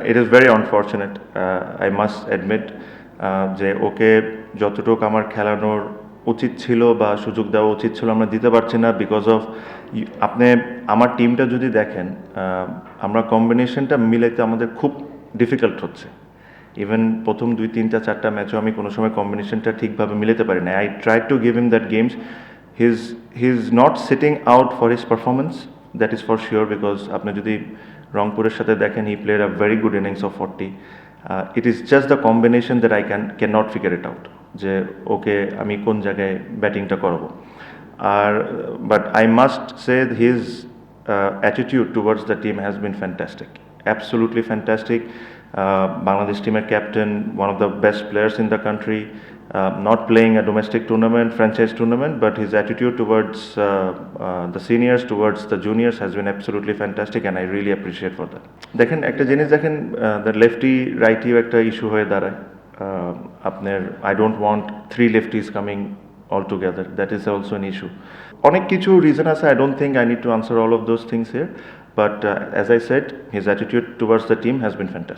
It is very unfortunate, I must admit, যে ওকে যতটুকু আমার খেলানোর উচিত ছিল বা সুযোগ দেওয়া উচিত ছিল আমরা দিতে পারছি না বিকজ অফ আপনি আমার টিমটা যদি দেখেন, আমরা কম্বিনেশনটা মিলাইতে আমাদের খুব ডিফিকাল্ট হচ্ছে। ইভেন প্রথম 2, 3, 4টা ম্যাচও আমি কোনো সময় কম্বিনেশনটা ঠিকভাবে মিলাতে পারি না। I try to give him that games, he is not sitting out for his performance, that is for sure, because আপনি যদি রংপুরের সাথে দেখেন he played a very good innings of 40। It is just the combination that I can not figure it out, যে ওকে আমি কোন জায়গায় ব্যাটিংটা করাবো। আর but I must say his attitude towards the team has been fantastic, absolutely fantastic. Bangladesh team captain, one of the best players in the country, not playing a domestic tournament, franchise tournament, but his attitude towards the seniors, towards the juniors has been absolutely fantastic, and I really appreciate for that. দেখেন একটা জিনিস দেখেন, the lefty righty একটা issue হয়ে দাঁড়ায়। আপনার I don't want 3 lefties coming all together, that is also an issue. অনেক কিছু রিজন আছে, I don't think I need to answer all of those things here, but as I said, his attitude towards the team has been fantastic.